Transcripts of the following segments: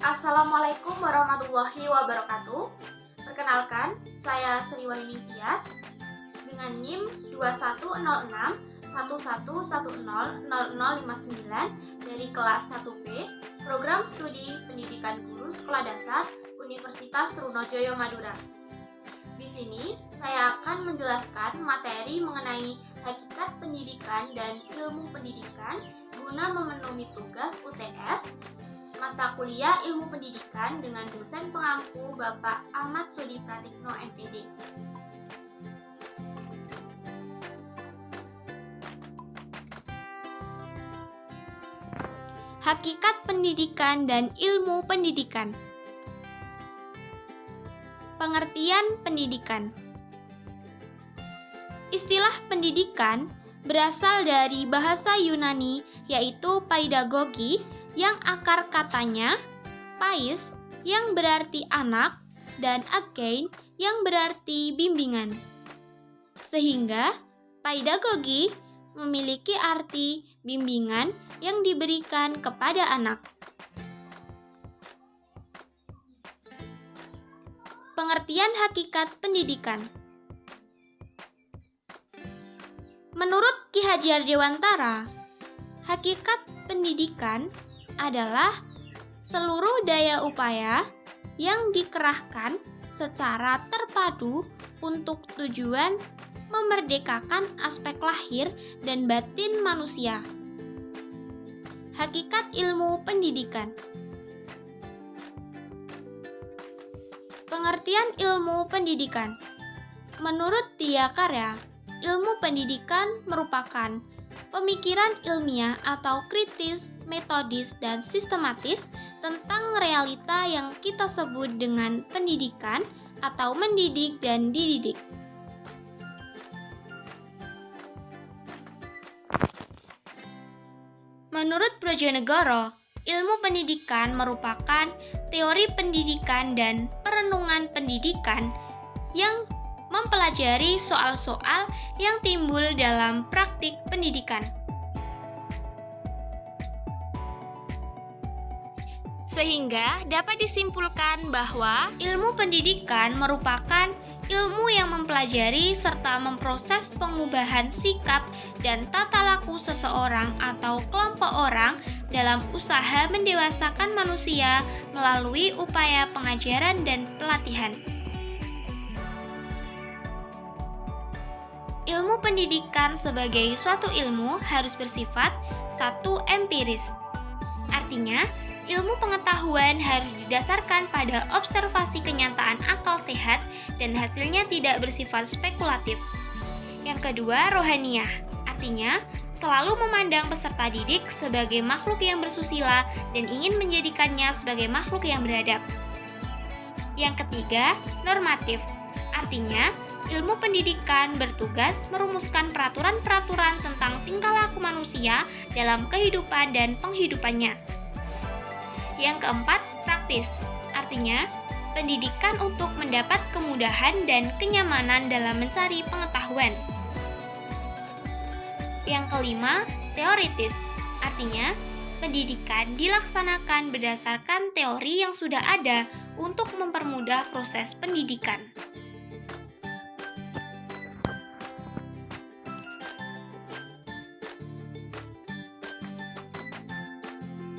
Assalamualaikum warahmatullahi wabarakatuh. Perkenalkan, saya Sri Wahyuni Tias dengan NIM 210611100059 dari kelas 1B, Program Studi Pendidikan Guru Sekolah Dasar Universitas Trunojoyo Madura. Di sini saya akan menjelaskan materi mengenai hakikat pendidikan dan ilmu pendidikan guna memenuhi tugas UTS mata kuliah Ilmu Pendidikan dengan dosen pengampu Bapak Ahmad Sudi Pratikno MPD. Hakikat pendidikan dan ilmu pendidikan. Pengertian pendidikan. Istilah pendidikan berasal dari bahasa Yunani yaitu paidagogi, yang akar katanya pais yang berarti anak dan akein yang berarti bimbingan. Sehingga paidagogi memiliki arti bimbingan yang diberikan kepada anak. Pengertian hakikat pendidikan. Menurut Ki Hajar Dewantara, hakikat pendidikan adalah seluruh daya upaya yang dikerahkan secara terpadu untuk tujuan memerdekakan aspek lahir dan batin manusia. Hakikat ilmu pendidikan. Pengertian ilmu pendidikan. Menurut Tia Karya, ilmu pendidikan merupakan pemikiran ilmiah atau kritis, metodis, dan sistematis tentang realita yang kita sebut dengan pendidikan atau mendidik dan dididik. Menurut Brojonegoro, ilmu pendidikan merupakan teori pendidikan dan perenungan pendidikan yang mempelajari soal-soal yang timbul dalam praktik pendidikan. Sehingga dapat disimpulkan bahwa ilmu pendidikan merupakan ilmu yang mempelajari serta memproses pengubahan sikap dan tata laku seseorang atau kelompok orang dalam usaha mendewasakan manusia melalui upaya pengajaran dan pelatihan. Ilmu pendidikan sebagai suatu ilmu harus bersifat satu empiris. Artinya, ilmu pengetahuan harus didasarkan pada observasi kenyataan akal sehat dan hasilnya tidak bersifat spekulatif. Yang kedua, rohaniyah. Artinya, selalu memandang peserta didik sebagai makhluk yang bersusila dan ingin menjadikannya sebagai makhluk yang beradab. Yang ketiga, normatif. Artinya, ilmu pendidikan bertugas merumuskan peraturan-peraturan tentang tingkah laku manusia dalam kehidupan dan penghidupannya. Yang keempat, praktis. Artinya, pendidikan untuk mendapat kemudahan dan kenyamanan dalam mencari pengetahuan. Yang kelima, teoritis. Artinya, pendidikan dilaksanakan berdasarkan teori yang sudah ada untuk mempermudah proses pendidikan.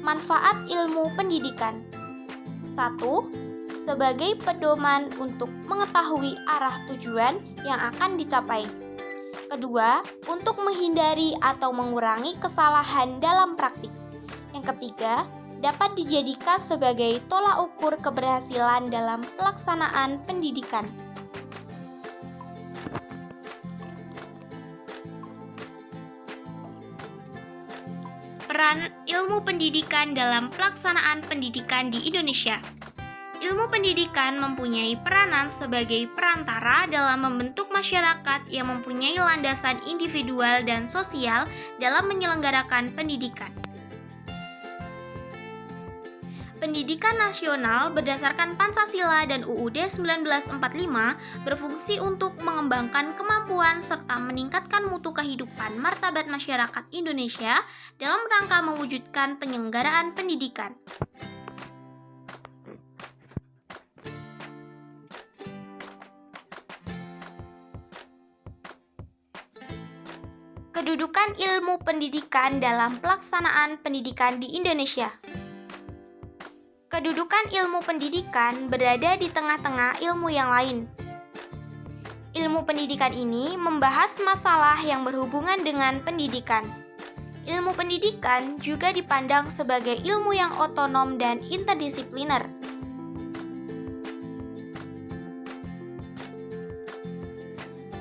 Manfaat ilmu pendidikan. 1. Sebagai pedoman untuk mengetahui arah tujuan yang akan dicapai. Kedua, untuk menghindari atau mengurangi kesalahan dalam praktik. Yang ketiga, dapat dijadikan sebagai tolak ukur keberhasilan dalam pelaksanaan pendidikan. Peran ilmu pendidikan dalam pelaksanaan pendidikan di Indonesia. Ilmu pendidikan mempunyai peranan sebagai perantara dalam membentuk masyarakat yang mempunyai landasan individual dan sosial dalam menyelenggarakan pendidikan. Pendidikan nasional berdasarkan Pancasila dan UUD 1945 berfungsi untuk mengembangkan kemampuan serta meningkatkan mutu kehidupan martabat masyarakat Indonesia dalam rangka mewujudkan penyelenggaraan pendidikan. Kedudukan ilmu pendidikan dalam pelaksanaan pendidikan di Indonesia. Kedudukan ilmu pendidikan berada di tengah-tengah ilmu yang lain. Ilmu pendidikan ini membahas masalah yang berhubungan dengan pendidikan. Ilmu pendidikan juga dipandang sebagai ilmu yang otonom dan interdisipliner.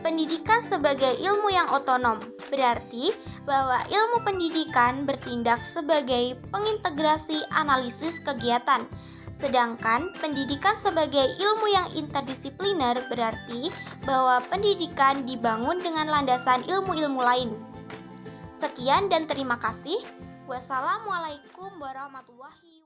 Pendidikan sebagai ilmu yang otonom berarti bahwa ilmu pendidikan bertindak sebagai pengintegrasi analisis kegiatan, sedangkan pendidikan sebagai ilmu yang interdisipliner berarti bahwa pendidikan dibangun dengan landasan ilmu-ilmu lain. Sekian dan terima kasih. Wassalamualaikum warahmatullahi wabarakatuh.